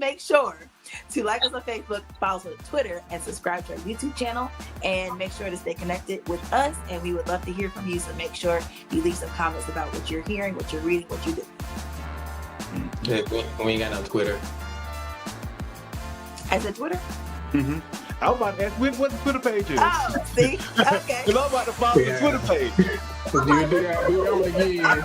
make sure to like us on Facebook, follow us on Twitter, and subscribe to our YouTube channel. And make sure to stay connected with us. And we would love to hear from you. So make sure you leave some comments about what you're hearing, what you're reading, what you do. We ain't got no Twitter. I said Twitter? Mm-hmm. I was about to ask what the Twitter page is. Oh, see? Okay. And I'm about to follow the Twitter page. So do it again.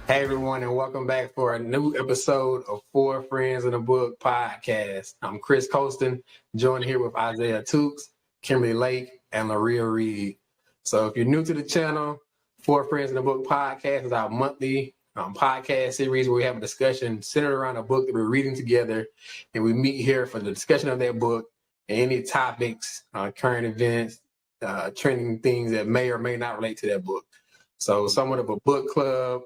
Hey everyone, and welcome back for a new episode of Four Friends in a Book podcast. I'm Chris Colston, joined here with Isaiah Tukes, Kimberly Lake, and Laria Reed. So if you're new to the channel, Four Friends in a Book podcast is our monthly podcast series where we have a discussion centered around a book that we're reading together, and we meet here for the discussion of that book and any topics, current events, trending things that may or may not relate to that book. So somewhat of a book club,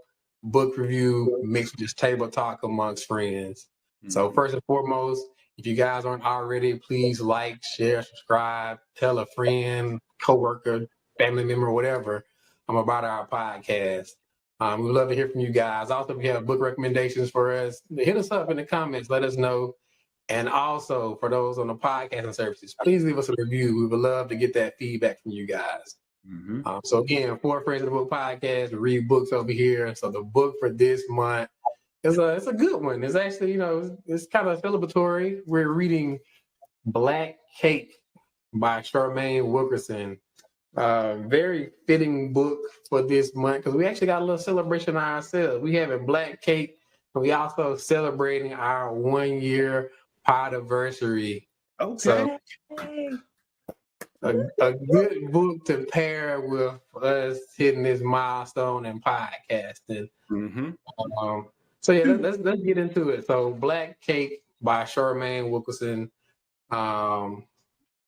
book review mixed with just table talk amongst friends. Mm-hmm. So first and foremost, if you guys aren't already, please like, share, subscribe, tell a friend, coworker, family member, whatever, about our podcast. We'd love to hear from you guys. Also, if you have book recommendations for us, hit us up in the comments, let us know. And also for those on the podcasting services, please leave us a review. We would love to get that feedback from you guys. Mm-hmm. So again, Four Friends in the Book podcast, we read books over here. So the book for this month is it's a good one. It's actually, it's kind of celebratory. We're reading Black Cake by Charmaine Wilkerson. Very fitting book for this month because we actually got a little celebration ourselves. We have a Black Cake, and we also celebrating our 1 year podiversary. Okay. So, a good book to pair with us hitting this milestone in podcasting. Mm-hmm. So yeah, let's get into it. So Black Cake by Charmaine Wilkerson.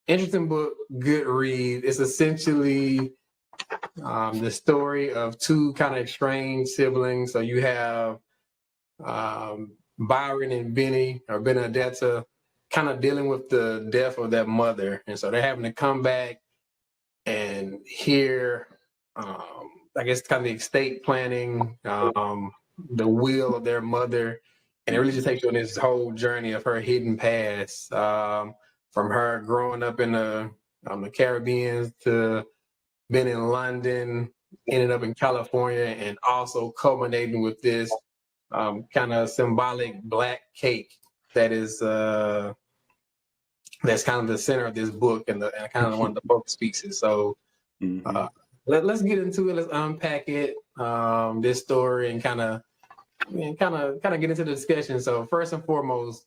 Interesting book, good read. It's essentially the story of two kind of estranged siblings. So you have Byron and Benny, or Benedetta, kind of dealing with the death of their mother. And so they're having to come back and hear, I guess, kind of the estate planning, the will of their mother. And it really just takes you on this whole journey of her hidden past, from her growing up in the Caribbean to being in London, ended up in California, and also culminating with this kind of symbolic black cake that is that's kind of the center of this book and kind of one of the book pieces. So let's get into it. Let's unpack it, this story, and kind of get into the discussion. So first and foremost,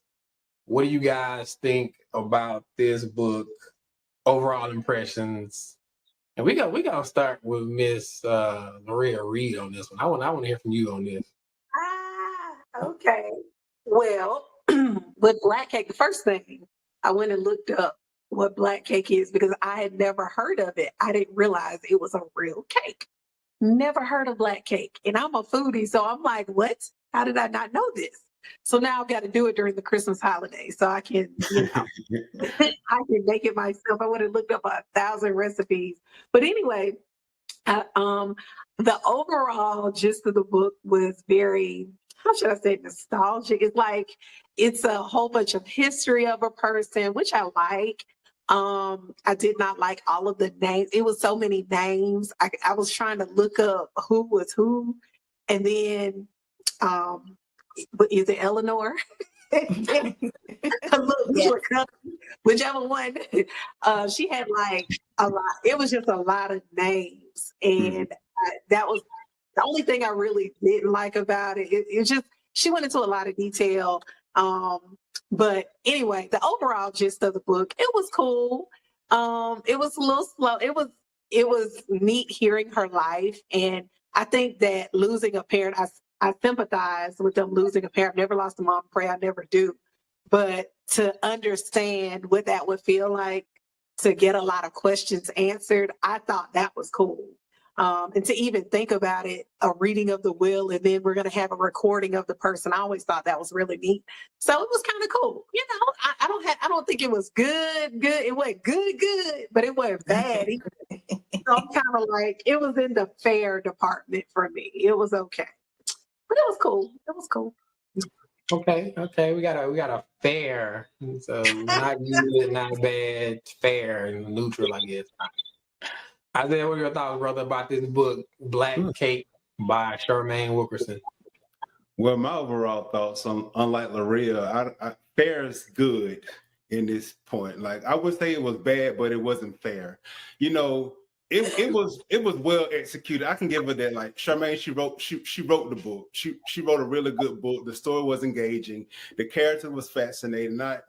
what do you guys think about this book? Overall impressions. And we gonna start with Miss Laria Reed on this one. I want to hear from you on this. Okay. Well, with Black Cake, the first thing I went and looked up what Black Cake is because I had never heard of it. I didn't realize it was a real cake. Never heard of Black Cake. And I'm a foodie, so I'm like, what? How did I not know this? So now I've got to do it during the Christmas holiday so I can, I can make it myself. I would have looked up 1,000 recipes. But anyway, the overall gist of the book was very, how should I say, nostalgic. It's like, it's a whole bunch of history of a person, which I like. I did not like all of the names. It was so many names. I was trying to look up who was who. And then, but is it Eleanor? Whichever one. She had like a lot. It was just a lot of names. And that was the only thing I really didn't like about it. It just, she went into a lot of detail. But anyway, the overall gist of the book, it was cool. It was a little slow. It was neat hearing her life. And I think that losing a parent, I sympathize with them losing a parent. I've never lost a mom, pray I never do. But to understand what that would feel like, to get a lot of questions answered, I thought that was cool. And to even think about it, a reading of the will, and then we're going to have a recording of the person. I always thought that was really neat. So it was kind of cool. You know, I don't think it was good. It wasn't good, but it wasn't bad either. So I'm kind of like, it was in the fair department for me. It was okay, but it was cool. It was cool. Okay. We got a fair. So not good, not bad, fair and neutral, I guess. Isaiah, what are your thoughts, brother, about this book, Black Cake by Charmaine Wilkerson? Well, my overall thoughts on, unlike Laria, fair is good in this point. Like, I would say it was bad, but it wasn't fair. You know, it was well executed. I can give her that. Like, Charmaine, she wrote the book. She wrote a really good book. The story was engaging. The character was fascinating. I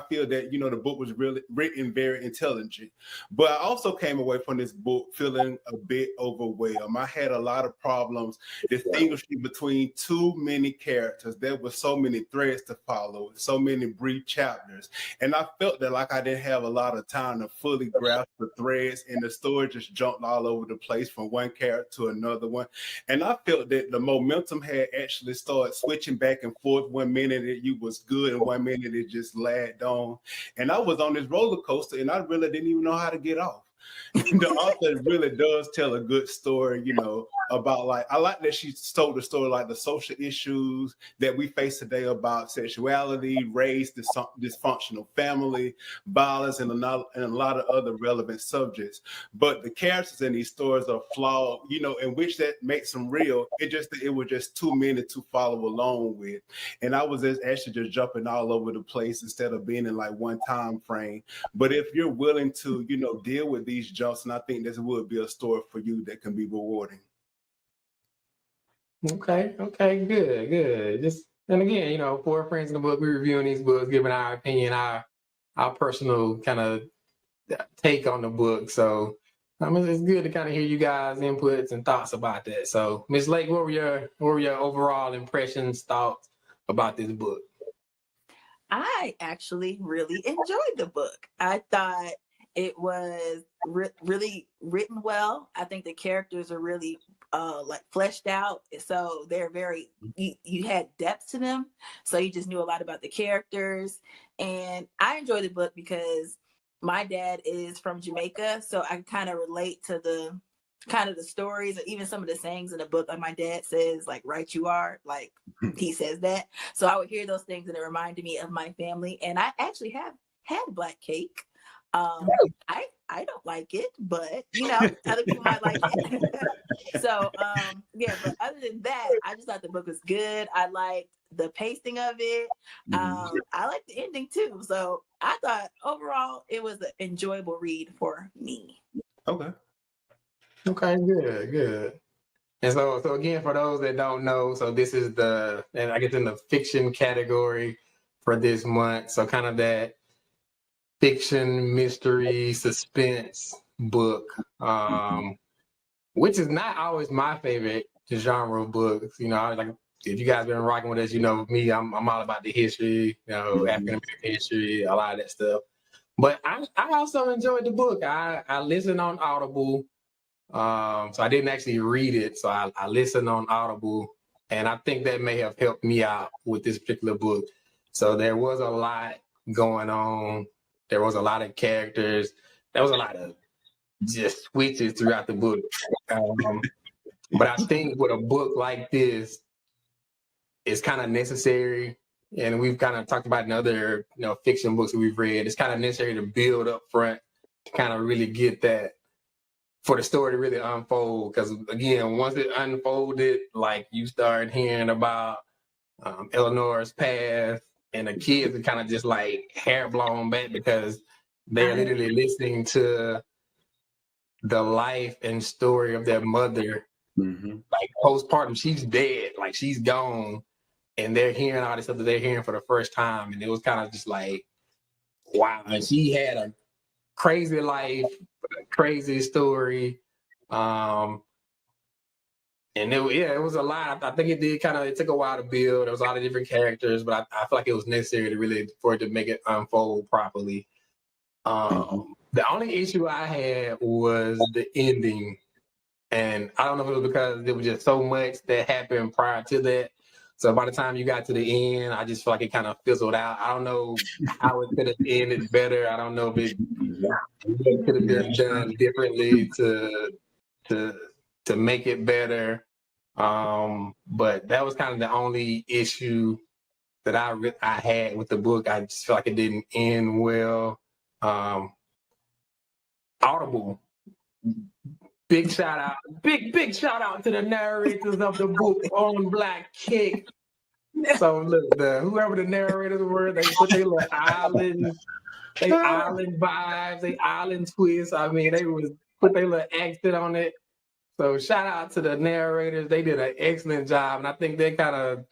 feel that, the book was really written very intelligent. But I also came away from this book feeling a bit overwhelmed. I had a lot of problems distinguishing between too many characters. There were so many threads to follow, so many brief chapters. And I felt that like I didn't have a lot of time to fully grasp the threads, and the story just jumped all over the place from one character to another one. And I felt that the momentum had actually started switching back and forth. 1 minute it was good, and 1 minute it just lagged on. And I was on this roller coaster, and I really didn't even know how to get off. The author really does tell a good story, about, like, I like that she told the story, like the social issues that we face today about sexuality, race, dysfunctional family, violence, and a lot of other relevant subjects. But the characters in these stories are flawed, in which that makes them real. It was just too many to follow along with. And I was actually just jumping all over the place instead of being in like one time frame. But if you're willing to, deal with these jumps, and I think this would be a story for you that can be rewarding. Okay, good. And again, 4 friends in the book, we're reviewing these books, giving our opinion, our personal kind of take on the book. So it's good to kind of hear you guys' inputs and thoughts about that. So, Ms. Lake, what were your overall impressions, thoughts about this book? I actually really enjoyed the book. I thought it was really written well. I think the characters are really like fleshed out. So they're very, you had depth to them. So you just knew a lot about the characters. And I enjoyed the book because my dad is from Jamaica. So I kind of relate to the stories, or even some of the sayings in the book. Like my dad says, like, right you are, like he says that. So I would hear those things and it reminded me of my family. And I actually have had black cake. I don't like it, but other people might like it. So but other than that, I just thought the book was good. I liked the pacing of it. I liked the ending too. So I thought overall it was an enjoyable read for me. Okay, good. And so again, for those that don't know, so this is and I guess in the fiction category for this month. So kind of that fiction, mystery, suspense book, which is not always my favorite genre of books. Like, if you guys been rocking with us, me, I'm all about the history, African American history, a lot of that stuff. But I also enjoyed the book. I listened on Audible. So I didn't actually read it. So I listened on Audible, and I think that may have helped me out with this particular book. So there was a lot going on. There was a lot of characters. There was a lot of just switches throughout the book. But I think with a book like this, it's kind of necessary. And we've kind of talked about in other, fiction books that we've read. It's kind of necessary to build up front to kind of really get that, for the story to really unfold. Because again, once it unfolded, like, you start hearing about Eleanor's past, and the kids are kind of just like hair blown back because they're literally listening to the life and story of their mother. Like, postpartum, she's dead, like she's gone, and they're hearing all this stuff that they're hearing for the first time. And it was kind of just like, wow. And she had a crazy life, a crazy story. And it was a lot. I think it took a while to build. There was a lot of different characters, but I feel like it was necessary for it to make it unfold properly. The only issue I had was the ending. And I don't know if it was because there was just so much that happened prior to that. So by the time you got to the end, I just feel like it kind of fizzled out. I don't know how it could have ended better. I don't know if it could have been done differently to make it better. But that was kind of the only issue that I had with the book. I just feel like it didn't end well. Audible. Big shout out to the narrators of the book on Black Cake. So look, whoever the narrators were, they put their little island vibes, they island twists. I mean, they was put their little accent on it. So shout out to the narrators. They did an excellent job, and I think they kind of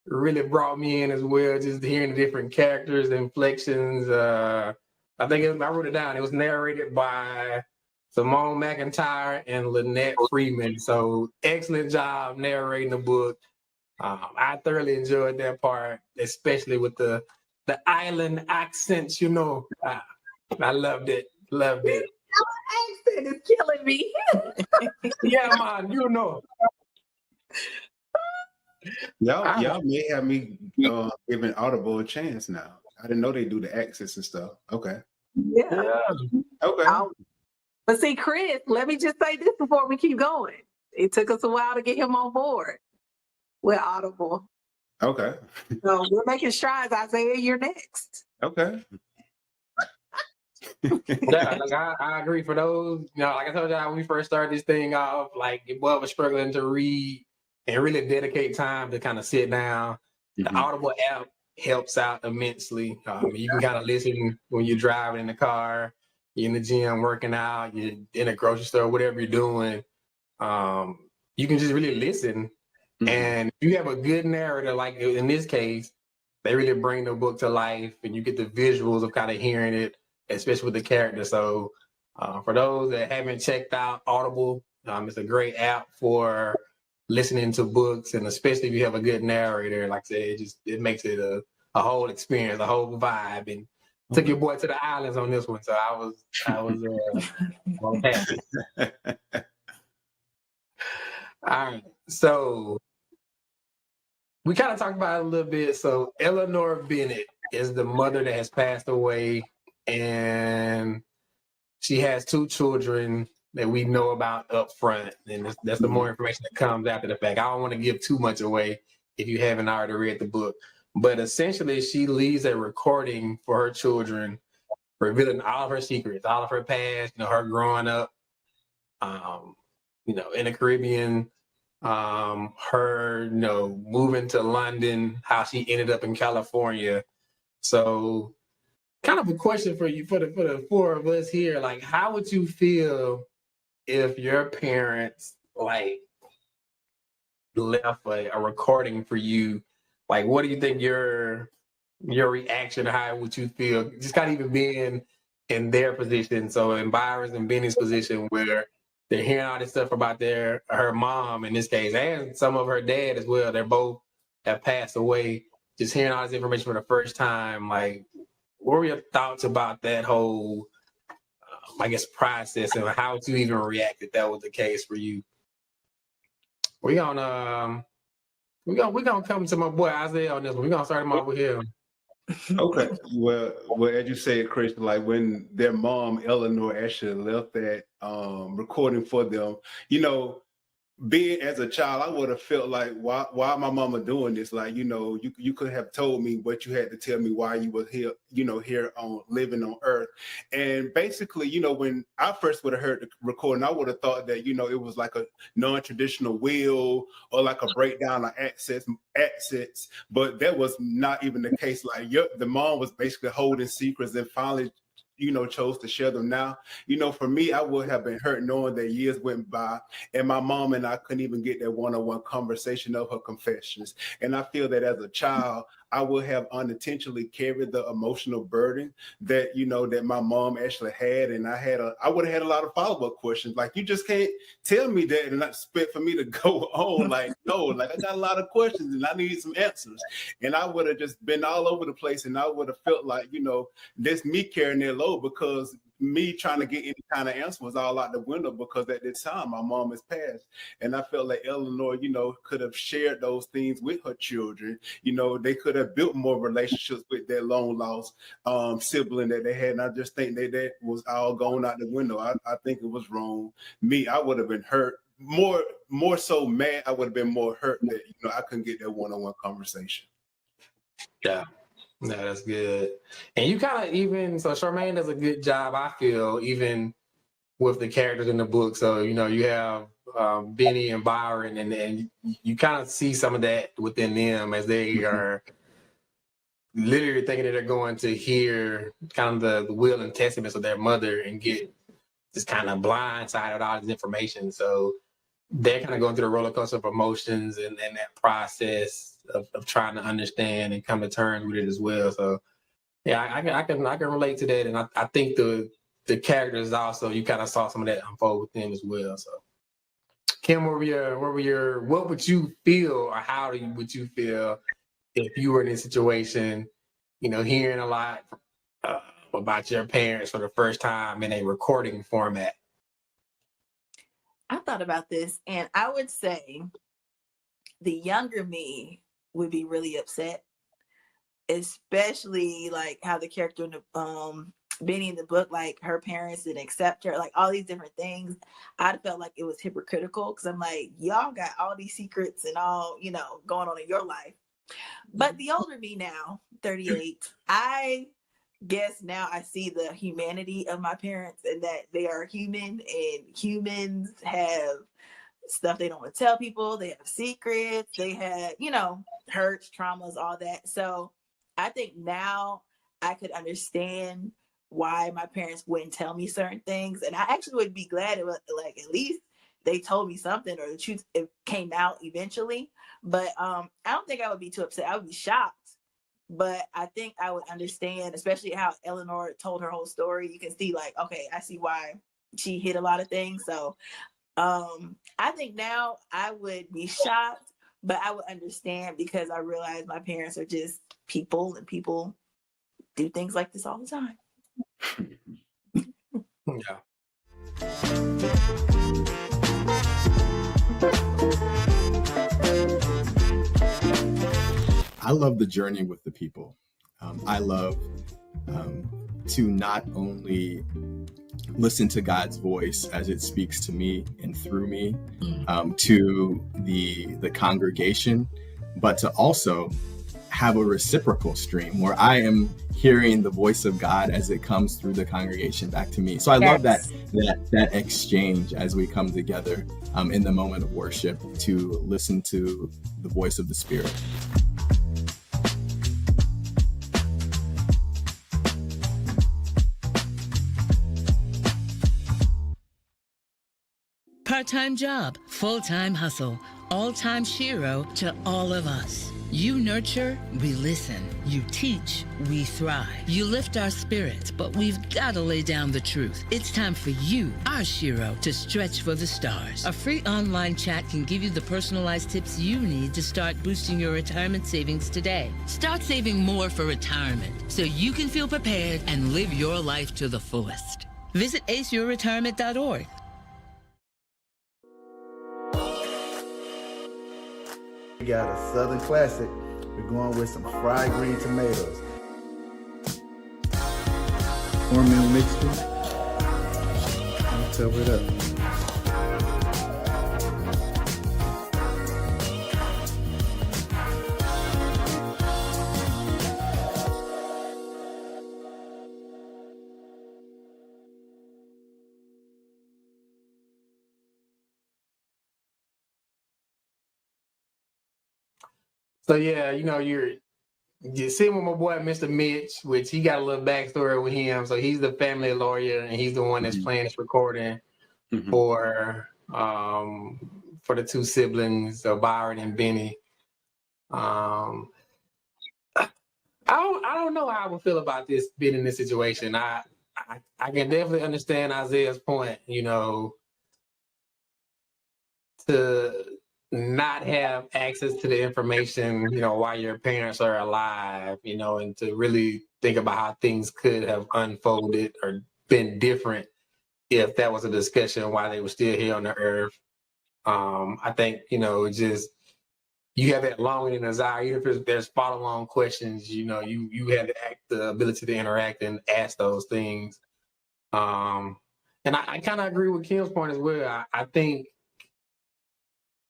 really brought me in as well, just hearing the different characters, inflections. I wrote it down. It was narrated by Simone McIntyre and Lynette Freeman. So excellent job narrating the book. I thoroughly enjoyed that part, especially with the island accents. You know, I loved it. Loved it. Your accent is killing me. Yeah, man. You know. Y'all may have me giving Audible a chance now. I didn't know they do the accents and stuff. Okay. Yeah. Okay. But see, Chris, let me just say this before we keep going. It took us a while to get him on board with Audible. Okay. So we're making strides. Isaiah, you're next. Okay. Yeah, like I agree. For those, like I told y'all when we first started this thing off, like it was struggling to read and really dedicate time to kind of sit down. The Audible app helps out immensely. You can kind of listen when you're driving in the car, you're in the gym working out, you're in a grocery store, whatever you're doing. You can just really listen. And if you have a good narrator, like in this case, they really bring the book to life, and you get the visuals of kind of hearing it, especially with the character. So for those that haven't checked out Audible, it's a great app for listening to books, and especially if you have a good narrator. Like I said, it makes it a whole experience, a whole vibe. And took your boy to the islands on this one, so I was happy. All right, so we kind of talked about it a little bit. So Eleanor Bennett is the mother that has passed away, and she has 2 children that we know about up front, and that's the more information that comes after the fact. I don't want to give too much away if you haven't already read the book, but essentially she leaves a recording for her children, revealing all of her secrets, all of her past, her growing up, in the Caribbean, her, moving to London, how she ended up in California. So kind of a question for you, for the 4 of us here, like, how would you feel if your parents left a recording for you? Like, what do you think your reaction, how would you feel? Just kind of even being in their position. So in Byron's and Benny's position, where they're hearing all this stuff about her mom in this case, and some of her dad as well. They're both have passed away. Just hearing all this information for the first time, like, what were your thoughts about that whole, process, and how would you even react if that was the case for you? We're gonna come to my boy Isaiah on this one. We're gonna start him off with him. Okay. Well, as you said, Chris, like when their mom Eleanor actually left that recording for them, being as a child, I would have felt like, why my mama doing this? Like, you could have told me what you had to tell me why you were here, here on living on Earth. And basically, when I first would have heard the recording, I would have thought that, it was like a non-traditional will or like a breakdown of assets, but that was not even the case. Like the mom was basically holding secrets and finally chose to share them now. For me, I would have been hurt knowing that years went by and my mom and I couldn't even get that one-on-one conversation of her confessions. And I feel that as a child, I would have unintentionally carried the emotional burden that, that my mom actually had. And I would have had a lot of follow-up questions. Like, you just can't tell me that and not expect for me to go on. Like, no, I got a lot of questions and I need some answers. And I would have just been all over the place. And I would have felt like, that's me carrying that load, because me trying to get any kind of answer was all out the window, because at the time my mom has passed, and I felt like Eleanor, could have shared those things with her children. They could have built more relationships with their long lost sibling that they had. And I just think that was all going out the window. I think it was wrong. Me, I would have been hurt more so mad. I would have been more hurt that I couldn't get that one-on-one conversation. Yeah. No, that's good. And you kind of so Charmaine does a good job, I feel, even with the characters in the book. So, you have Benny and Byron, and you kind of see some of that within them as they are literally thinking that they're going to hear kind of the will and testaments of their mother and get just kind of blindsided with all this information. So they're kind of going through the roller coaster of emotions and that process of trying to understand and come to terms with it as well. So yeah, I can relate to that, and I think the characters also, you kind of saw some of that unfold with them as well. So Kim, what would you feel, or how would you feel if you were in this situation, hearing a lot about your parents for the first time in a recording format? I thought about this, and I would say the younger me would be really upset, especially like how the character in the Benny in the book, like her parents didn't accept her, like all these different things. I felt like it was hypocritical, because I'm like, y'all got all these secrets and all going on in your life. But the older me now, 38, I guess now I see the humanity of my parents, and that they are human, and humans have stuff they don't want to tell people. They have secrets. They had, hurts, traumas, all that. So I think now I could understand why my parents wouldn't tell me certain things. And I actually would be glad it was like, at least they told me something, or the truth it came out eventually. But I don't think I would be too upset. I would be shocked. But I think I would understand, especially how Eleanor told her whole story. You can see like, okay, I see why she hid a lot of things. So I think now I would be shocked, but I would understand, because I realize my parents are just people, and people do things like this all the time. Yeah. I love the journey with the people. I love to not only listen to God's voice as it speaks to me and through me to the congregation, but to also have a reciprocal stream where I am hearing the voice of God as it comes through the congregation back to me. So I love that exchange as we come together in the moment of worship to listen to the voice of the Spirit. Part-time job, full-time hustle, all-time Shiro to all of us. You nurture, we listen. You teach, we thrive. You lift our spirits, but we've got to lay down the truth. It's time for you, our Shiro, to stretch for the stars. A free online chat can give you the personalized tips you need to start boosting your retirement savings today. Start saving more for retirement so you can feel prepared and live your life to the fullest. Visit aceyourretirement.org. We got a Southern classic. We're going with some fried green tomatoes. Cornmeal mixture. Let's cover it up. So yeah, you're sitting with my boy, Mr. Mitch, which he got a little backstory with him. So he's the family lawyer, and he's the one that's playing this recording for the two siblings, Byron and Benny. I don't know how I would feel about this being in this situation. I can definitely understand Isaiah's point, to not have access to the information, while your parents are alive, and to really think about how things could have unfolded or been different if that was a discussion while they were still here on the earth. I think, just you have that longing and desire, even if there's follow-on questions, you have the ability to interact and ask those things. And I kind of agree with Kim's point as well. I think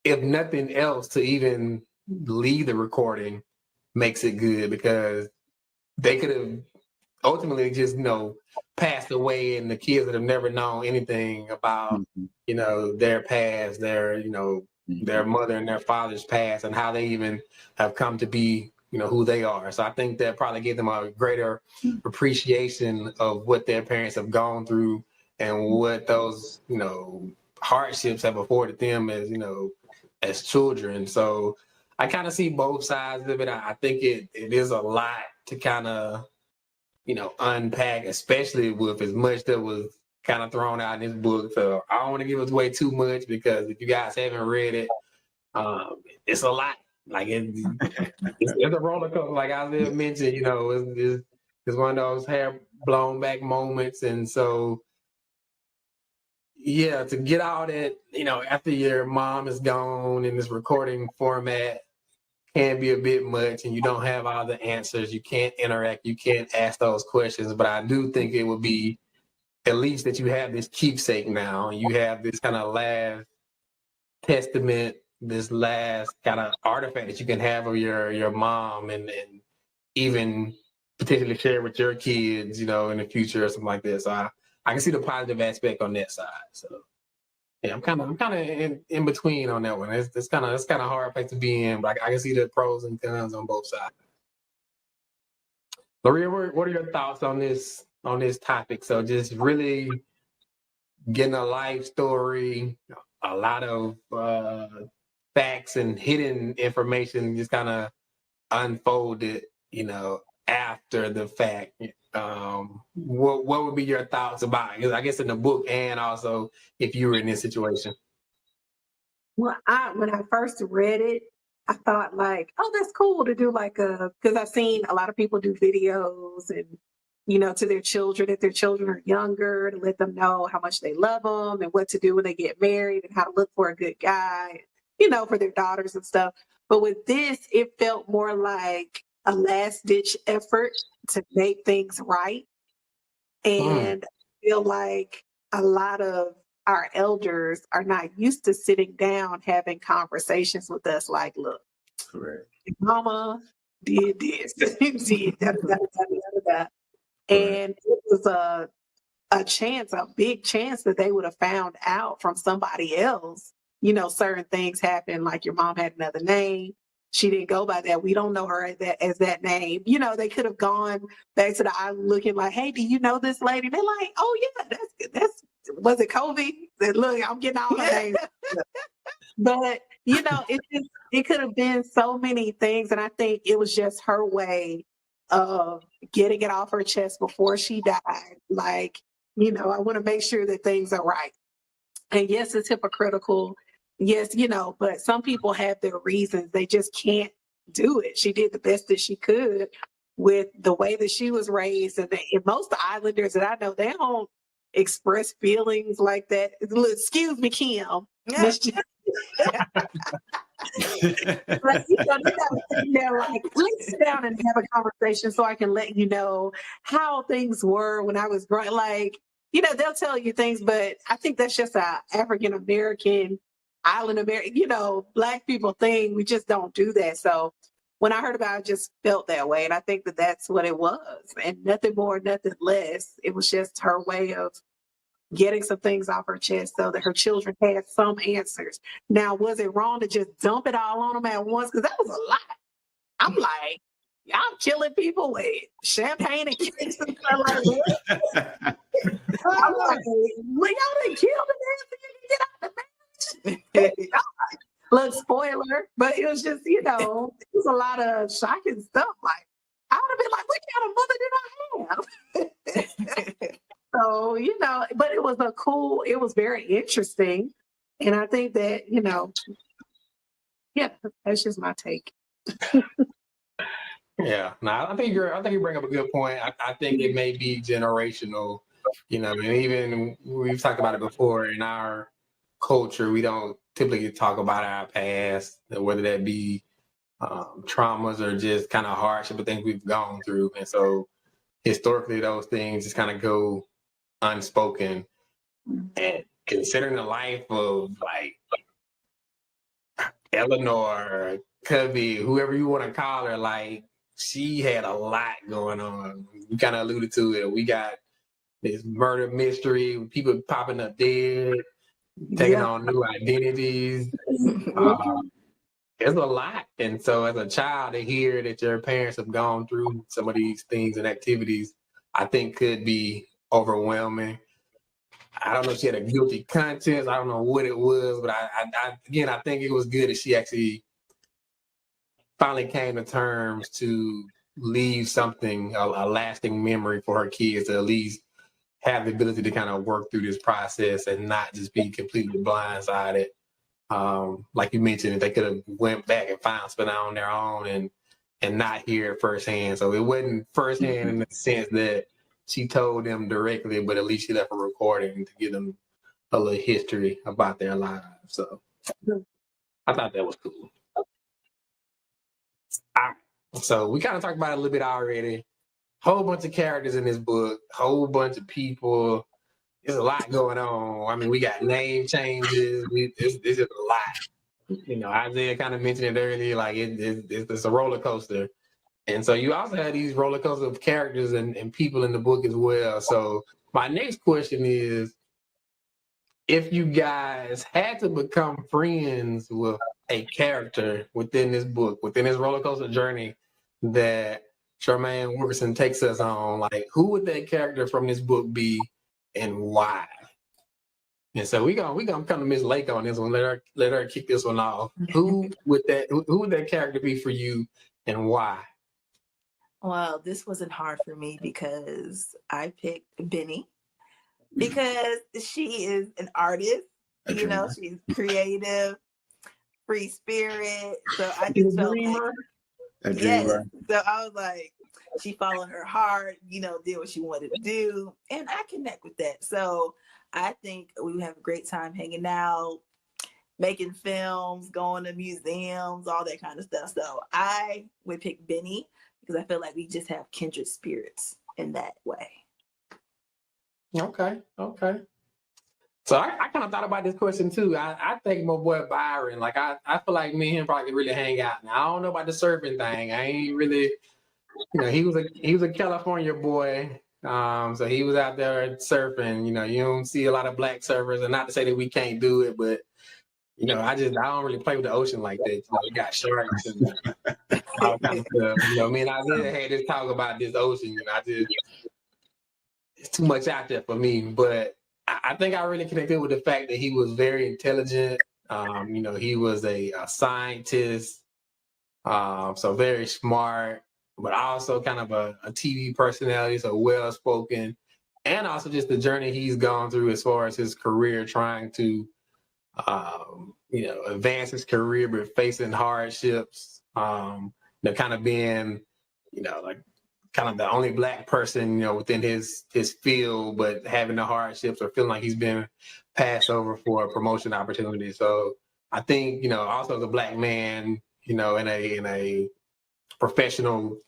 if nothing else, to even leave the recording makes it good, because they could have ultimately just, passed away, and the kids that have never known anything about, their past, their mother and their father's past, and how they even have come to be, who they are. So I think that probably gave them a greater appreciation of what their parents have gone through and what those, hardships have afforded them as children. So I kind of see both sides of it. I think it is a lot to kind of, unpack, especially with as much that was kind of thrown out in this book. So I don't want to give away too much, because if you guys haven't read it, it's a lot. Like it's a roller coaster. Like Isaiah mentioned, it's one of those hair blown back moments. And so, yeah, to get all that, after your mom is gone in this recording format can be a bit much, and you don't have all the answers. You can't interact. You can't ask those questions. But I do think it would be at least that you have this keepsake now. You have this kind of last testament, this last kind of artifact that you can have of your mom, and even potentially share with your kids, in the future or something like this. So I can see the positive aspect on that side. So yeah, I'm kind of in between on that one. It's kind of a hard place to be in, but I can see the pros and cons on both sides. Maria, what are your thoughts on this topic? So just really getting a life story, a lot of facts and hidden information just kind of unfolded, after the fact. What would be your thoughts about it? Because I guess in the book, and also if you were in this situation. Well, when I first read it, I thought like, oh, that's cool to do because I've seen a lot of people do videos and, to their children, if their children are younger, to let them know how much they love them and what to do when they get married and how to look for a good guy, for their daughters and stuff. But with this, it felt more like a last ditch effort to make things right. And I feel like a lot of our elders are not used to sitting down having conversations with us like, look, Correct. Mama did this, did da, da, da, da, da. And it was a big chance that they would have found out from somebody else, certain things happened, like your mom had another name. She didn't go by that. We don't know her as that name. They could have gone back to the island looking like, hey, do you know this lady? They're like, oh yeah, that's was it Kobe? Said, look, I'm getting all her names. But it could have been so many things. And I think it was just her way of getting it off her chest before she died. Like, I want to make sure that things are right. And yes, it's hypocritical. Yes, but some people have their reasons. They just can't do it. She did the best that she could with the way that she was raised. And most Islanders that I know, they don't express feelings like that. Excuse me, Kim. Yeah. But, they gotta sit there like, let's sit down and have a conversation so I can let you know how things were when I was growing. Like, they'll tell you things, but I think that's just a African American, Island American, Black people thing. We just don't do that. So when I heard about it, I just felt that way. And I think that that's what it was, and nothing more, nothing less. It was just her way of getting some things off her chest so that her children had some answers. Now, was it wrong to just dump it all on them at once? Because that was a lot. I'm like, y'all killing people with champagne and cakes and stuff like that. I'm like, well, y'all done killed the man so you can get out the marriage. Look, spoiler, but it was just, it was a lot of shocking stuff. Like, I would have been like, what kind of mother did I have? So, but it was very interesting. And I think that, that's just my take. Yeah, no, I think you bring up a good point. I think it may be generational You know, and even we've talked about it before in our culture, we don't typically talk about our past, whether that be traumas or just kind of hardship or things we've gone through. And so historically, those things just kind of go unspoken. And considering the life of like Eleanor, Covey, whoever you want to call her, like she had a lot going on. We kind of alluded to it. We got this murder mystery, people popping up dead, taking on new identities. There's a lot. And so as a child, to hear that your parents have gone through some of these things and activities, I think could be overwhelming. I don't know if she had a guilty conscience. I don't know what it was, but I think it was good that she actually finally came to terms to leave something, a lasting memory for her kids, to at least have the ability to kind of work through this process and not just be completely blindsided. Like you mentioned, they could have went back and found something on their own and not hear it firsthand. So it wasn't firsthand in the sense that she told them directly, but at least she left a recording to give them a little history about their lives. So I thought that was cool. All right. So we kind of talked about it a little bit already. Whole bunch of characters in this book, whole bunch of people. There's a lot going on. I mean, we got name changes. This is a lot. You know, Isaiah kind of mentioned it earlier, like it's a roller coaster. And so you also have these roller coaster of characters and people in the book as well. So my next question is, if you guys had to become friends with a character within this book, within this roller coaster journey that Charmaine Wilkerson takes us on, like who would that character from this book be and why? And so we gonna come to Miss Lake on this one. Let her kick this one off. Who would that character be for you and why? Well, this wasn't hard for me because I picked Benny because she is an artist. You know, she's creative, free spirit. So I just felt like, yes. So I was like, she followed her heart, you know, did what she wanted to do. And I connect with that. So I think we would have a great time hanging out, making films, going to museums, all that kind of stuff. So I would pick Benny because I feel like we just have kindred spirits in that way. Okay. So I kind of thought about this question too. I think my boy Byron, like I feel like me and him probably could really hang out. Now I don't know about the surfing thing. I ain't really, you know, he was a California boy. So he was out there surfing. You know, you don't see a lot of black surfers, and not to say that we can't do it, but you know, I don't really play with the ocean like that. You know, we got sharks and all kinds of stuff. You know, me and Isaiah had this talk about this ocean, and it's too much out there for me. But I think I really connected with the fact that he was very intelligent. You know, he was a scientist, so very smart, but also kind of a TV personality, so well-spoken, and also just the journey he's gone through as far as his career, trying to, you know, advance his career, but facing hardships, you know, kind of being, you know, like kind of the only black person, you know, within his field, but having the hardships or feeling like he's been passed over for a promotion opportunity. So I think, you know, also as a black man, you know, in a professional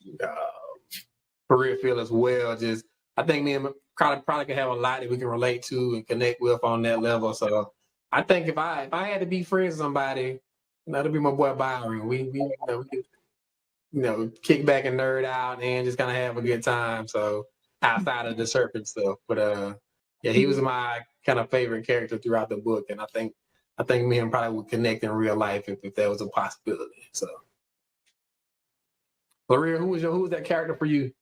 career field as well, just I think me and probably could have a lot that we can relate to and connect with on that level. So I think if I had to be friends with somebody, that'd be my boy Byron. We you know, kick back and nerd out and just kind of have a good time. So outside of the surfing stuff, but yeah, he was my kind of favorite character throughout the book, and I think me and him probably would connect in real life if that was a possibility. So, Laria, who was that character for you?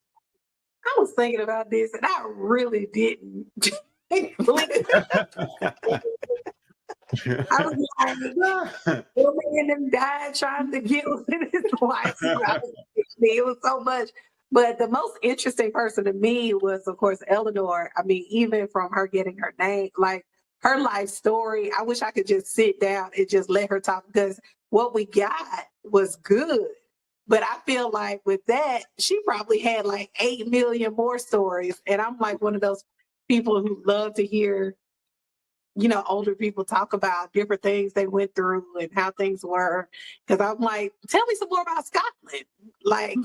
I was thinking about this, and I really didn't. I was like, and them died trying to get with his wife. It was so much. But the most interesting person to me was, of course, Eleanor. I mean, even from her getting her name, like her life story, I wish I could just sit down and just let her talk, because what we got was good. But I feel like with that, she probably had like 8 million more stories. And I'm like one of those people who love to hear, you know, older people talk about different things they went through and how things were. Because I'm like, tell me some more about Scotland. Like,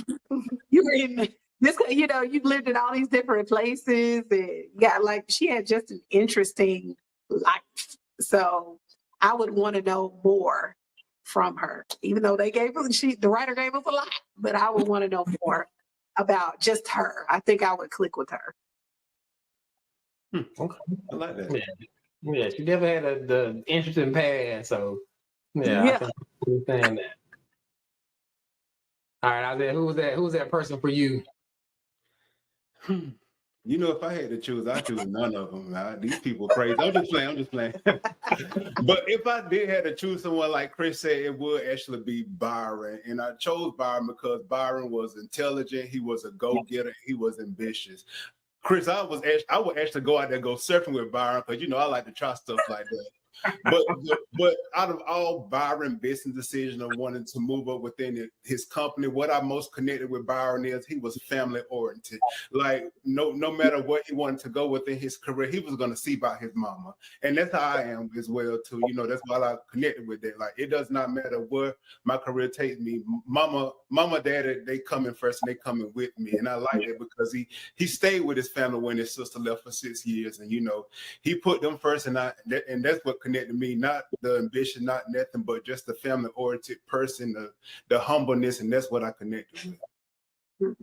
you were in this, you know, you've lived in all these different places, and yeah, like she had just an interesting life. So I would want to know more from her, even though the writer gave us a lot, but I would want to know more about just her. I think I would click with her. Okay. I like that. Yeah, she definitely had the interesting past. So yeah, Yeah. I can understand that. All right, Isaiah, who's that person for you? You know, if I had to choose, I'd choose none of them. These people crazy. I'm just playing. But if I did have to choose someone, like Chris said, it would actually be Byron. And I chose Byron because Byron was intelligent. He was a go-getter. He was ambitious. Chris, I would actually go out there and go surfing with Byron because, you know, I like to try stuff like that. But out of all Byron business decisions of wanting to move up within his company, what I most connected with Byron is he was family oriented. Like no matter what he wanted to go within his career, he was going to see about his mama, and that's how I am as well too. You know, that's why I connected with that. Like it does not matter where my career takes me. Mama, daddy, they coming first and they coming with me, and I like that because he stayed with his family when his sister left for 6 years, and you know he put them first, and that's what connected me, not the ambition, not nothing, but just the family-oriented person, the humbleness, and that's what I connected with.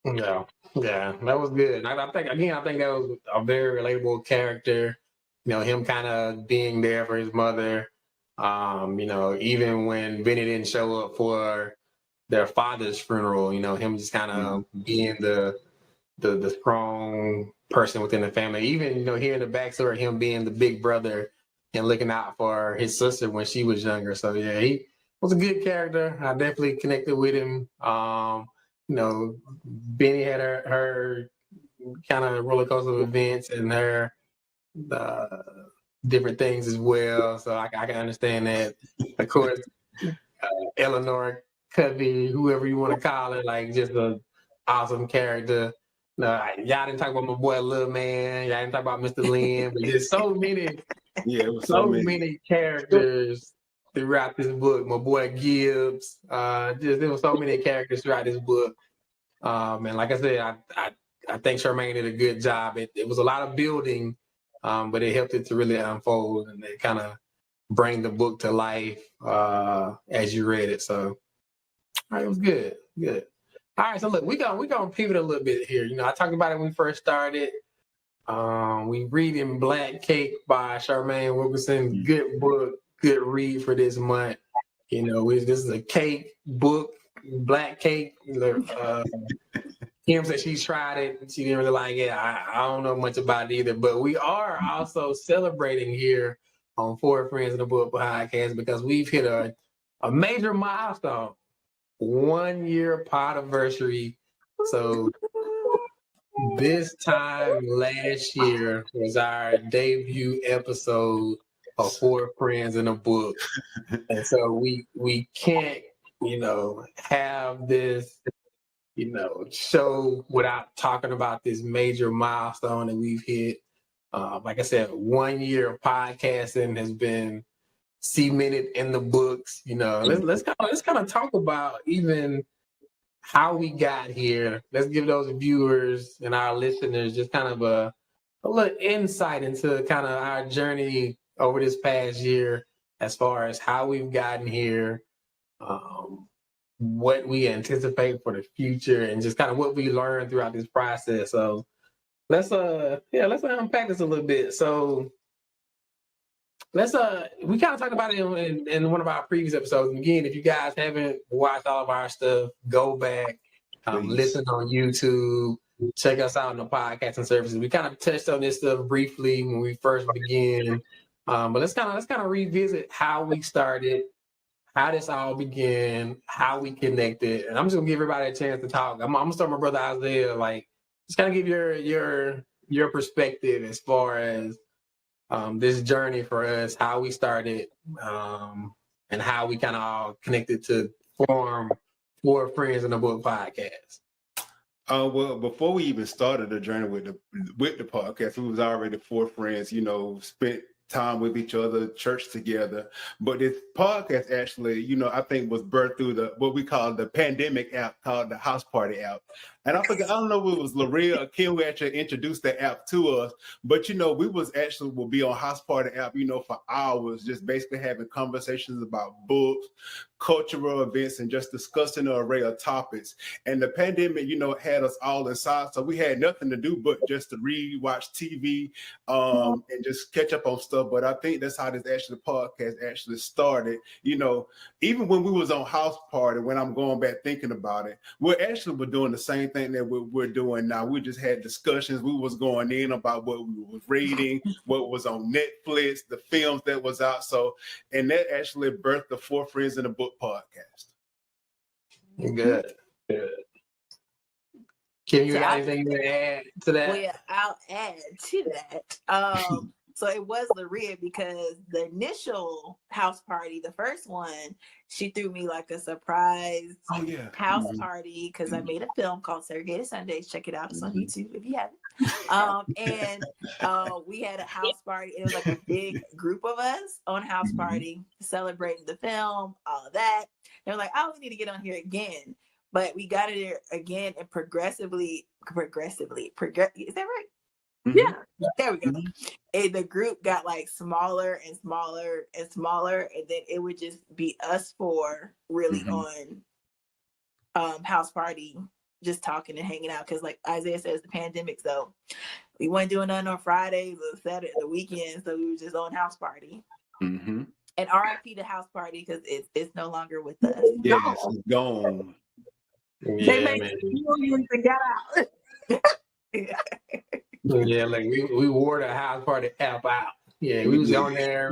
Yeah, that was good. I think that was a very relatable character. You know, him kind of being there for his mother. You know, even when Benny didn't show up for their father's funeral, you know, him just kind of being the strong person within the family. Even, you know, hearing the backstory of him being the big brother and looking out for his sister when she was younger. So yeah, he was a good character. I definitely connected with him. You know, Benny had her kind of roller coaster of events and her different things as well. So I can understand that. Of course, Eleanor Covey, whoever you want to call her, like just an awesome character. No, y'all didn't talk about my boy Lil Man. Y'all didn't talk about Mr. Lynn. But there's so many, Yeah, it was so many characters throughout this book. My boy Gibbs. There were so many characters throughout this book. And like I said, I think Charmaine did a good job. It was a lot of building, but it helped it to really unfold and it kind of bring the book to life as you read it. So it was good. Good. All right, so look, we're gonna pivot a little bit here. You know, I talked about it when we first started. We reading Black Cake by Charmaine Wilkerson. Good book, good read for this month. You know, this is a cake book, Black Cake. Kim said she's tried it. She didn't really like it. I don't know much about it either. But we are also celebrating here on Four Friends in the Book podcast because we've hit a major milestone. 1 year podiversary. So this time last year was our debut episode of Four Friends in a Book. And so we can't, you know, have this, you know, show without talking about this major milestone that we've hit. Like I said, 1 year of podcasting has been cemented in the books. You know, let's kind of talk about even how we got here. Let's give those viewers and our listeners just kind of a little insight into kind of our journey over this past year, as far as how we've gotten here, what we anticipate for the future, and just kind of what we learned throughout this process. So let's unpack this a little bit. So we kind of talked about it in one of our previous episodes. And again, if you guys haven't watched all of our stuff, go back, listen on YouTube, check us out on the podcasting services. We kind of touched on this stuff briefly when we first began, but let's kind of revisit how we started, how this all began, how we connected. And I'm just gonna give everybody a chance to talk. I'm gonna start with my brother Isaiah. Like, just kind of give your perspective as far as this journey for us, how we started, and how we kind of all connected to form Four Friends in the Book podcast. Well, before we even started the journey with the podcast, we was already four friends. You know, spent time with each other, church together. But this podcast actually, you know, I think was birthed through what we call the pandemic app called the House Party app. And I forgot, I don't know if it was Laria or Kim who actually introduced the app to us. But you know, we will be on House Party app, you know, for hours, just basically having conversations about books, cultural events, and just discussing an array of topics. And the pandemic, you know, had us all inside, so we had nothing to do but just to read, watch TV, and just catch up on stuff. But I think that's how this podcast actually started. You know, even when we was on House Party, when I'm going back thinking about it, we're doing the same thing that we're doing now. We just had discussions. We was going in about what we was reading, what was on Netflix, the films that was out. So, and that actually birthed the Four Friends in a Book podcast. Good. Kim, you So got anything to add to that? Well, yeah, I'll add to that. So it was Laria because the initial house party, the first one, she threw me like a surprise house party because I made a film called Segregated Sundays. Check it out. It's on YouTube if you haven't. And we had a house party. It was like a big group of us on house party celebrating the film, all of that. They were like, oh, we need to get on here again. But we got it there again and progressively, is that right? Yeah. There we go. And the group got like smaller and smaller and smaller. And then it would just be us four really on house party, just talking and hanging out. Cause like Isaiah says, the pandemic. So we weren't doing nothing on Fridays or Saturday, the weekends. So we were just on house party. And RIP to house party because it's no longer with us. Yes, it's gone. They made millions and got out. Yeah, like we wore the House Party app out. Yeah, we was on there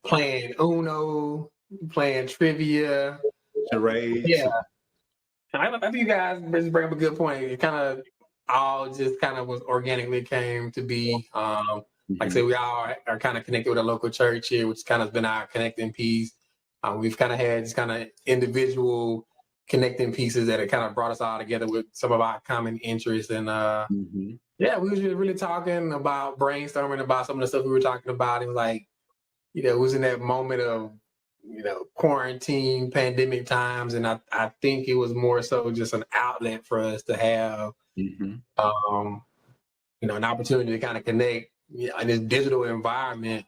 playing Uno, playing trivia, charades. Yeah, I think you guys just bring up a good point. It kind of all just kind of was organically came to be. Like I said, we all are kind of connected with a local church here, which kind of been our connecting piece. We've kind of had just kind of individual connecting pieces that have kind of brought us all together with some of our common interests. And yeah, we was just really talking about brainstorming about some of the stuff we were talking about. It was like, you know, it was in that moment of, you know, quarantine, pandemic times. And I think it was more so just an outlet for us to have, you know, an opportunity to kind of connect in this digital environment.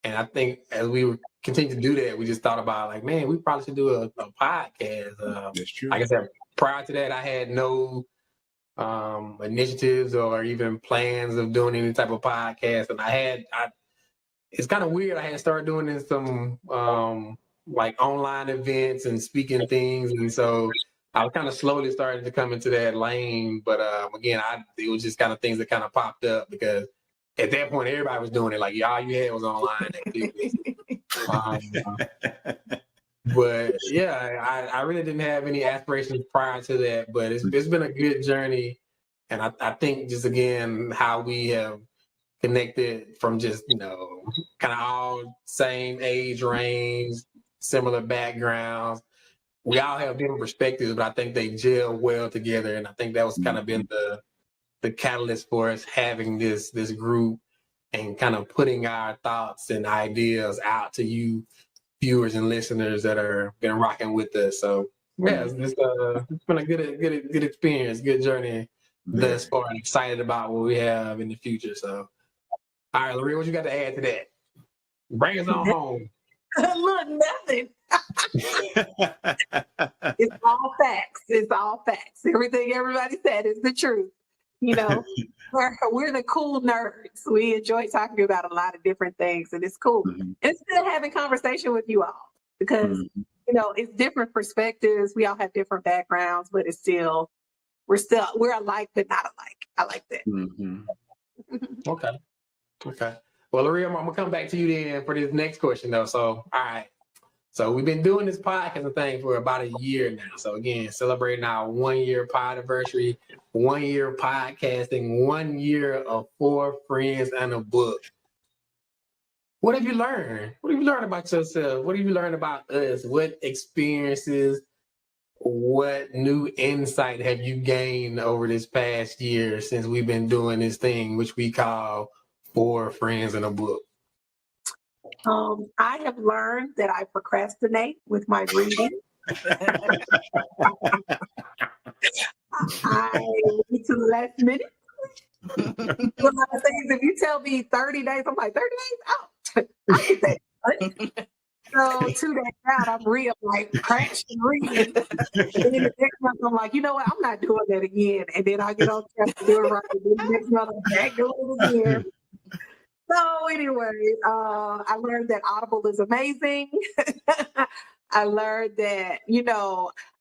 And I think as we continue to do that, we just thought about like, man, we probably should do a podcast. That's true. Like I said, prior to that, I had no initiatives or even plans of doing any type of podcast. And it's kind of weird. I had started doing some like online events and speaking things. And so I was kind of slowly starting to come into that lane. But again, it was just kind of things that kind of popped up because at that point, everybody was doing it. Like, all you had was online activities. But yeah, I really didn't have any aspirations prior to that. But it's been a good journey. And I think just, again, how we have connected from just, you know, kind of all same age range, similar backgrounds. We all have different perspectives, but I think they gel well together. And I think that was kind of been the catalyst for us having this group and kind of putting our thoughts and ideas out to you viewers and listeners that are been rocking with us. So yeah, it's been a good experience, good journey thus far. I'm excited about what we have in the future. So all right, Lorraine, what you got to add to that? Bring us on home. Look, nothing. It's all facts. It's all facts. Everything everybody said is the truth. You know, we're the cool nerds. We enjoy talking about a lot of different things, and it's cool. It's good having conversation with you all because, you know, it's different perspectives. We all have different backgrounds, but it's still, we're alike, but not alike. I like that. Okay. Well, Laria, I'm gonna come back to you then for this next question though. So, all right. So we've been doing this podcast thing for about a year now. So again, celebrating our 1 year pod anniversary, 1 year podcasting, 1 year of Four Friends and a Book. What have you learned? What have you learned about yourself? What have you learned about us? What experiences what new insight have you gained over this past year since we've been doing this thing, which we call Four Friends in a Book? I have learned that I procrastinate with my reading. I read to the last minute. One of the things, if you tell me 30 days, I'm like, 30 days? Oh, I get that done. So 2 days out, I'm like crash and read. And then the next month, I'm like, you know what? I'm not doing that again. And then I get on track to do it right. And then the next month, I'm back doing it again. So anyway, I learned that Audible is amazing. I learned that,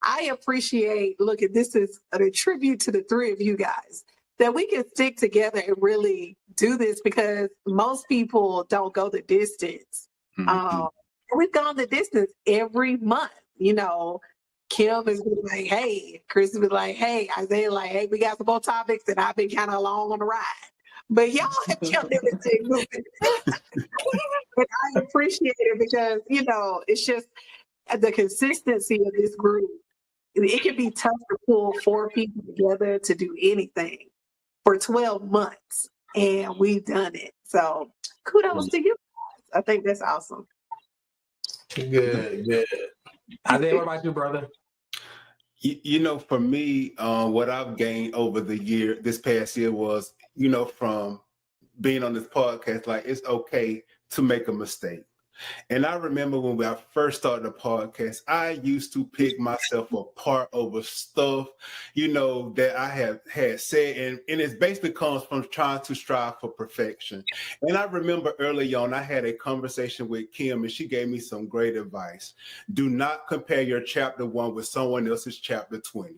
I appreciate, this is a tribute to the three of you guys, that we can stick together and really do this, because most people don't go the distance. And we've gone the distance every month. Kim has been like, hey, Chris has been like, hey, Isaiah like, hey, we got some more topics, and I've been kind of along on the ride. But y'all have kept everything moving. And I appreciate it because, it's just the consistency of this group. It can be tough to pull 4 people together to do anything for 12 months. And we've done it. So kudos to you guys. I think that's awesome. Good. Isaiah, what about you, brother? For me, what I've gained over this past year was, from being on this podcast, like, it's okay to make a mistake. And I remember when I first started the podcast, I used to pick myself apart over stuff, that I have had said. And it basically comes from trying to strive for perfection. And I remember early on, I had a conversation with Kim, and she gave me some great advice. Do not compare your chapter 1 with someone else's chapter 20.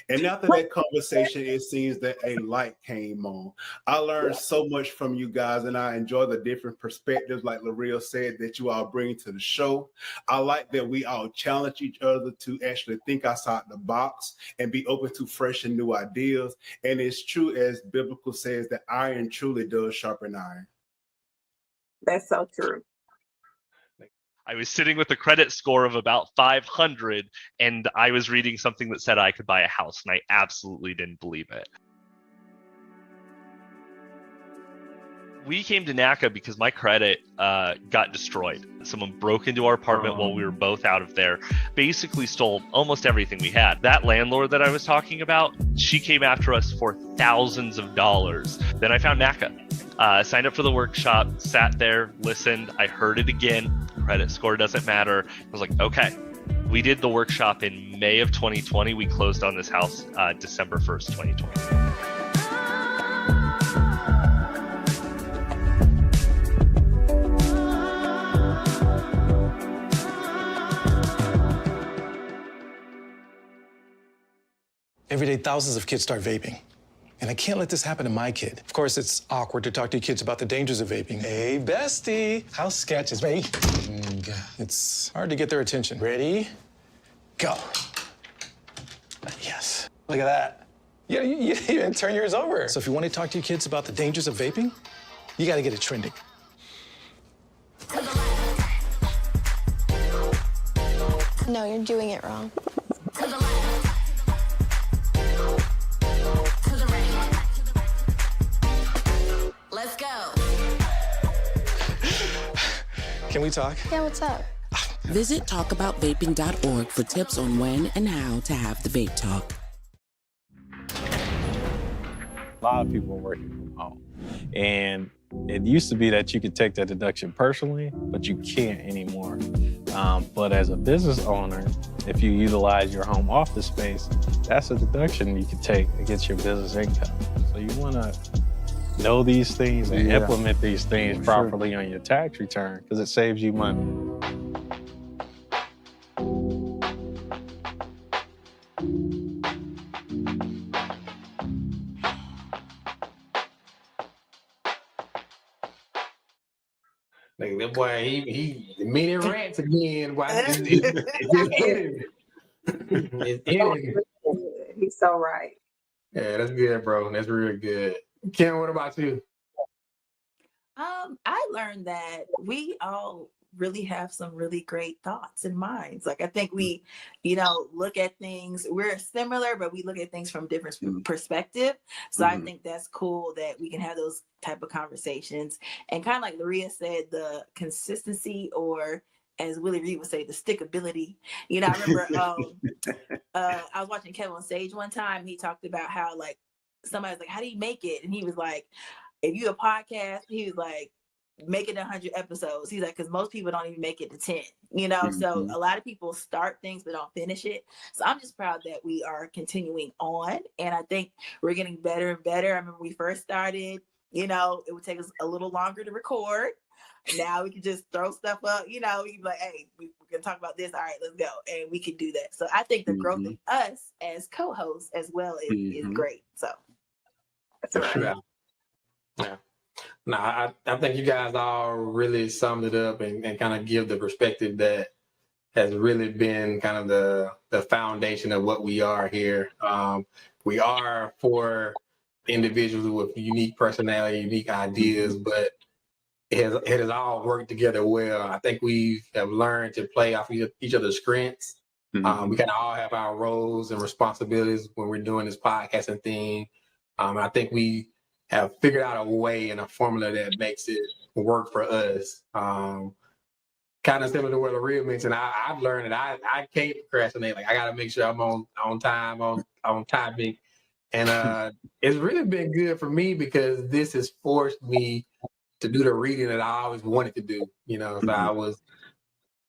And after that conversation, it seems that a light came on. I learned so much from you guys, and I enjoy the different perspectives, like Laria said, that you all bring to the show. I like that we all challenge each other to actually think outside the box and be open to fresh and new ideas. And it's true, as biblical says, that iron truly does sharpen iron. That's so true. I was sitting with a credit score of about 500, and I was reading something that said I could buy a house, and I absolutely didn't believe it. We came to NACA because my credit got destroyed. Someone broke into our apartment while we were both out of there, basically stole almost everything we had. That landlord that I was talking about, she came after us for thousands of dollars. Then I found NACA, signed up for the workshop, sat there, listened. I heard it again. Credit score doesn't matter. I was like, okay. We did the workshop in May of 2020. We closed on this house December 1st, 2020. Every day, thousands of kids start vaping. And I can't let this happen to my kid. Of course, it's awkward to talk to your kids about the dangers of vaping. Hey, bestie, how sketch is vaping? It's hard to get their attention. Ready? Go. Yes. Look at that. You even turn yours over. So if you want to talk to your kids about the dangers of vaping, you got to get it trending. No, you're doing it wrong. Let's go. Can we talk? Yeah, what's up? Visit talkaboutvaping.org for tips on when and how to have the vape talk. A lot of people are working from home. And it used to be that you could take that deduction personally, but you can't anymore. But as a business owner, if you utilize your home office space, that's a deduction you can take against your business income. So you want to know these things and implement these things properly on your tax return, because it saves you money. Like that boy, he mini rants again. Why? It's in him. He's so right. Yeah, that's good, bro. That's really good. Kim, what about you? I learned that we all really have some really great thoughts and minds. Like, I think we, look at things, we're similar, but we look at things from different perspective. So I think that's cool that we can have those type of conversations. And kind of like Laria said, the consistency, or as Willie Reed would say, the stickability. I remember I was watching Kevin on Stage one time. He talked about how, like, somebody's like, how do you make it? And he was like, if you a podcast, he was like, make it 100 episodes. He's like, because most people don't even make it to 10, so a lot of people start things but don't finish it. So I'm just proud that we are continuing on, and I think we're getting better and better. I remember we first started, it would take us a little longer to record. Now we can just throw stuff up, we can be like, hey, we can talk about this. All right, let's go. And we can do that. So I think the growth of us as co-hosts as well is great. So that's right. Yeah. No, I think you guys all really summed it up and kind of give the perspective that has really been kind of the foundation of what we are here. We are for individuals with unique personality, unique ideas, but it has all worked together well. I think we have learned to play off each other's strengths. We kind of all have our roles and responsibilities when we're doing this podcasting thing. I think we have figured out a way and a formula that makes it work for us. Kind of similar to what Laria mentioned, I've learned that I can't procrastinate. Like, I got to make sure I'm on time, on topic. And it's really been good for me because this has forced me to do the reading that I always wanted to do. So I was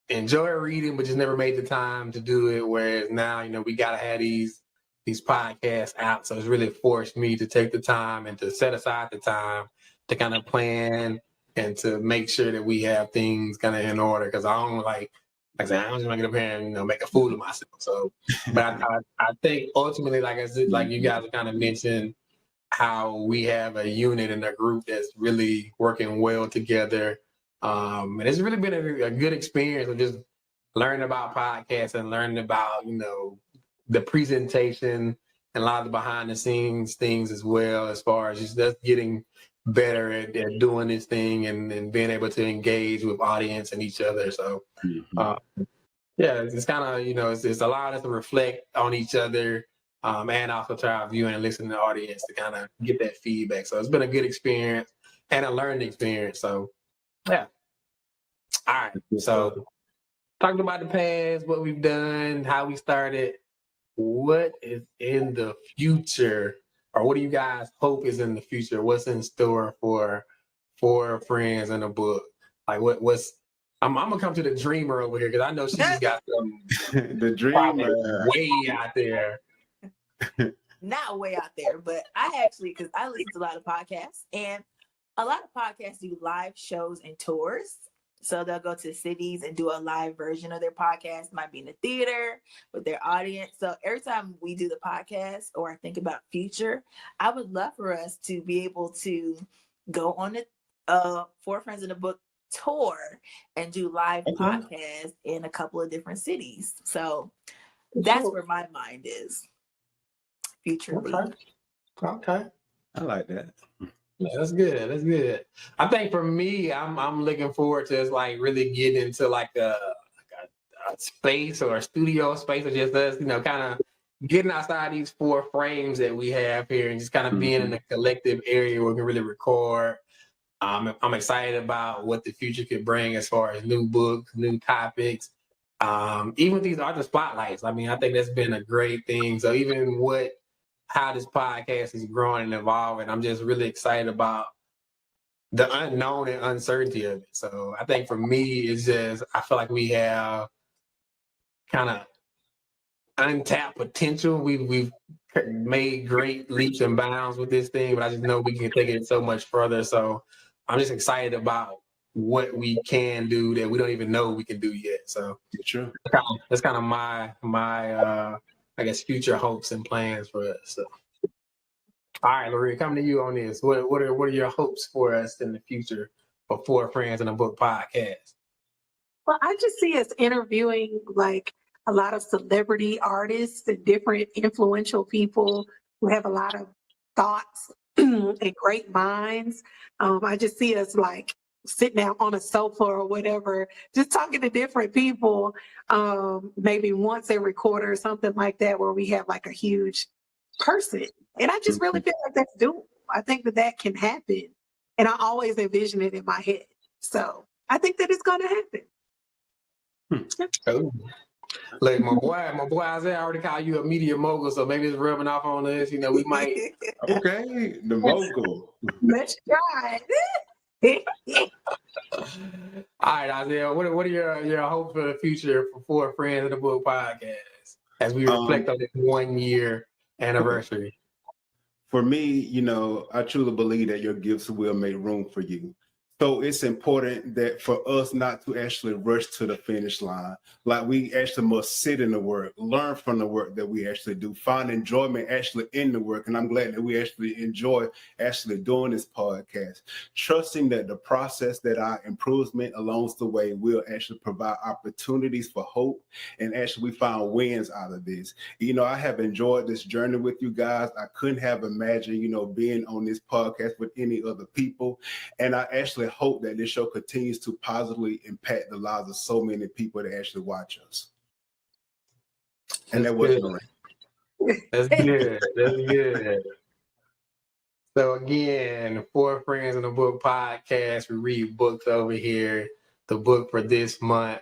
enjoy reading, but just never made the time to do it. Whereas now, we got to have these podcasts out. So it's really forced me to take the time and to set aside the time to kind of plan and to make sure that we have things kind of in order. Because I don't like I said, I don't just want to get up here and make a fool of myself. So, but I think ultimately, like I said, like you guys have kind of mentioned, how we have a unit and a group that's really working well together. And it's really been a good experience of just learning about podcasts and learning about, the presentation and a lot of the behind the scenes things as well, as far as just getting better at doing this thing and being able to engage with audience and each other. So, it's kind of, it's allowed us to reflect on each other. And also try our viewing and listening to the audience to kind of get that feedback. So it's been a good experience and a learning experience. So, yeah. All right. So, talking about the past, what we've done, how we started, what is in the future, or what do you guys hope is in the future? What's in store for Friends in a Book? Like, what's I'm gonna come to the dreamer over here because I know she's got some the dreamer way out there. Not way out there, but I actually, because I listen to a lot of podcasts, and a lot of podcasts do live shows and tours. So they'll go to cities and do a live version of their podcast. Might be in the theater with their audience. So every time we do the podcast or I think about future, I would love for us to be able to go on the Four Friends in a Book tour and do live podcasts in a couple of different cities. So that's where my mind is. Future. Okay. I like that. Yeah, that's good. That's good. I think for me, I'm looking forward to us like really getting into like a space or a studio space, or just us, kind of getting outside these four frames that we have here and just kind of being in a collective area where we can really record. I'm excited about what the future could bring as far as new books, new topics. Even with these author spotlights, I mean, I think that's been a great thing. So even how this podcast is growing and evolving, I'm just really excited about the unknown and uncertainty of it. So I think for me, it's just, I feel like we have kind of untapped potential. We've made great leaps and bounds with this thing, but I just know we can take it so much further. So I'm just excited about what we can do that we don't even know we can do yet. So sure, that's kind of my I guess future hopes and plans for us. So, all right, Laria, coming to you on this. What are your hopes for us in the future for Four Friends in a Book podcast? Well, I just see us interviewing like a lot of celebrity artists and different influential people who have a lot of thoughts and great minds. I just see us like sitting down on a sofa or whatever, just talking to different people, maybe once every quarter or something like that, where we have like a huge person. And I just really feel like that's doable. I think that that can happen. And I always envision it in my head. So I think that it's going to happen. Oh. Like my boy Isaiah already called you a media mogul, so maybe it's rubbing off on us. You know, we might. Okay, the mogul. Let's try it. All right, Isaiah, what are your hopes for the future for Four Friends in the Book podcast as we reflect on this 1 year anniversary? For me, you know, I truly believe that your gifts will make room for you. So it's important that for us not to actually rush to the finish line. Like we actually must sit in the work, learn from the work that we actually do, find enjoyment actually in the work. And I'm glad that we actually enjoy actually doing this podcast, trusting that the process, that our improvement along the way will actually provide opportunities for hope. And actually we found wins out of this. You know, I have enjoyed this journey with you guys. I couldn't have imagined, you know, being on this podcast with any other people. And I actually hope that this show continues to positively impact the lives of so many people that actually watch us. And that wasn't right. That's good. That's good. So again, Four Friends in the Book podcast, we read books over here. The book for this month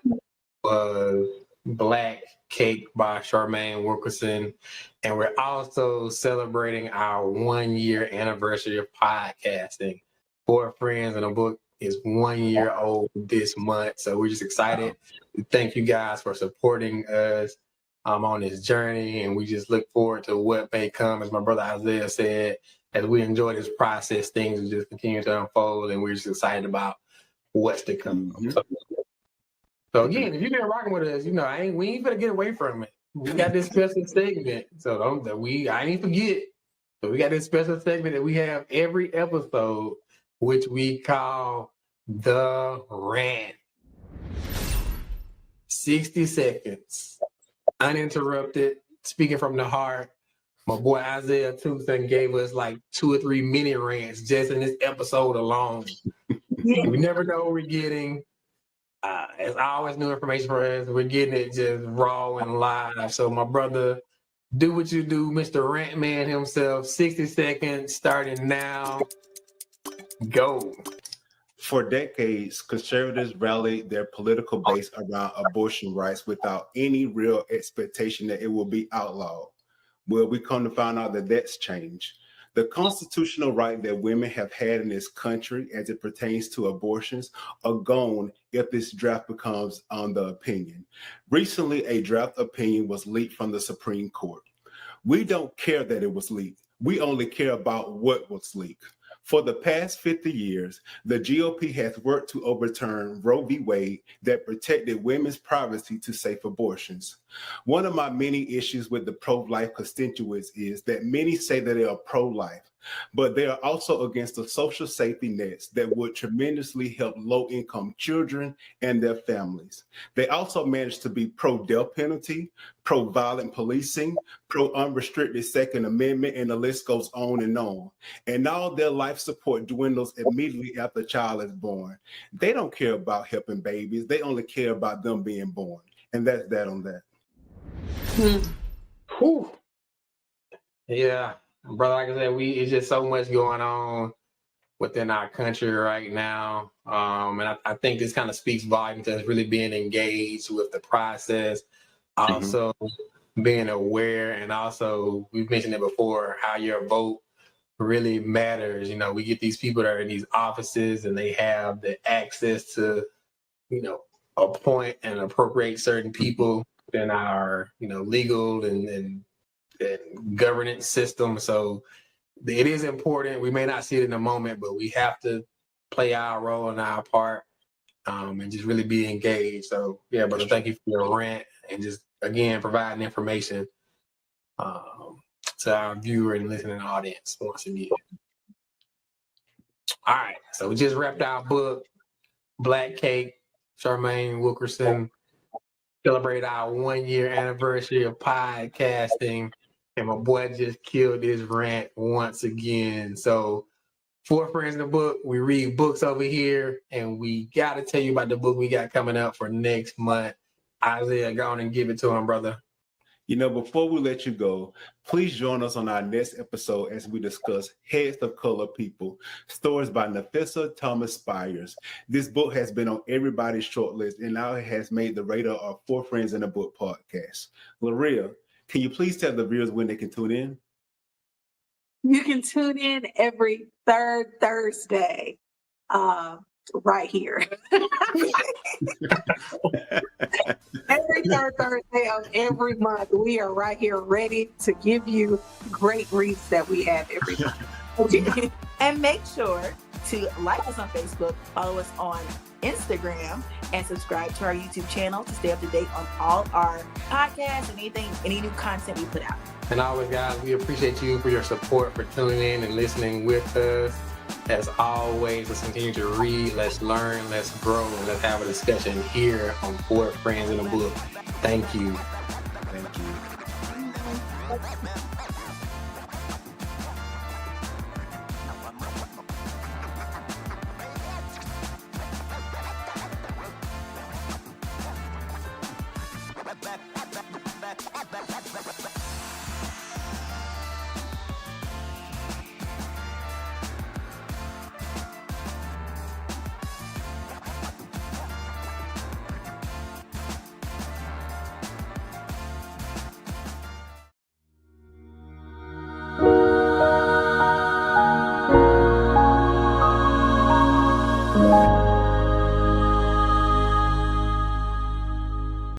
was Black Cake by Charmaine Wilkerson. And we're also celebrating our 1 year anniversary of podcasting. Four Friends in a Book is 1 year old this month. So we're just excited. We thank you guys for supporting us on this journey. And we just look forward to what may come. As my brother Isaiah said, as we enjoy this process, things will just continue to unfold. And we're just excited about what's to come. So again, if you've been rocking with us, you know, we ain't gonna get away from it. We got this special segment. So I ain't forget. So we got this special segment that we have every episode, which we call The Rant. 60 seconds, uninterrupted, speaking from the heart. My boy Isaiah Tucson gave us like 2 or 3 mini rants just in this episode alone. We never know what we're getting. It's always new information for us. We're getting it just raw and live. So my brother, do what you do, Mr. Rant Man himself. 60 seconds, starting now. Go. For decades, conservatives rallied their political base around abortion rights without any real expectation that it will be outlawed. Well, we come to find out that that's changed. The constitutional right that women have had in this country as it pertains to abortions are gone if this draft becomes on the opinion. Recently, a draft opinion was leaked from the Supreme Court. We don't care that it was leaked. We only care about what was leaked. For the past 50 years, the GOP has worked to overturn Roe v. Wade that protected women's privacy to safe abortions. One of my many issues with the pro-life constituents is that many say that they are pro-life, but they are also against the social safety nets that would tremendously help low-income children and their families. They also manage to be pro-death penalty, pro-violent policing, pro-unrestricted Second Amendment, and the list goes on. And all their life support dwindles immediately after a child is born. They don't care about helping babies. They only care about them being born. And that's that on that. Whew. Yeah, brother, like I said, it's just so much going on within our country right now. And I think this kind of speaks volume to us really being engaged with the process, also being aware, and also, we've mentioned it before, how your vote really matters. You know, we get these people that are in these offices and they have the access to, you know, appoint and appropriate certain people in our, you know, legal and governance system. So it is important. We may not see it in a moment, but we have to play our role and our part, and just really be engaged. So yeah, brother, thank you for your rant and just again providing information to our viewer and listening audience once again. All right, so we just wrapped our book, Black Cake, Charmaine Wilkerson. Celebrate our 1 year anniversary of podcasting, and my boy just killed his rant once again. So Four Friends in the Book. We read books over here, and we got to tell you about the book we got coming up for next month. Isaiah, go on and give it to him, brother. Before we let you go, please join us on our next episode as we discuss Heads of Color People, stories by Nafissa Thomas Spires. This book has been on everybody's shortlist and now it has made the radar of Four Friends in a Book podcast. Laria, can you please tell the viewers when they can tune in? You can tune in every third Thursday, right here. Every third Thursday of every month, we are right here ready to give you great reads that we have every month. And make sure to like us on Facebook, follow us on Instagram, and subscribe to our YouTube channel to stay up to date on all our podcasts and any new content we put out. And always, guys, we appreciate you for your support, for tuning in and listening with us. As always, let's continue to read, let's learn, let's grow, and let's have a discussion here on Four Friends in a Book. Thank you. Thank you.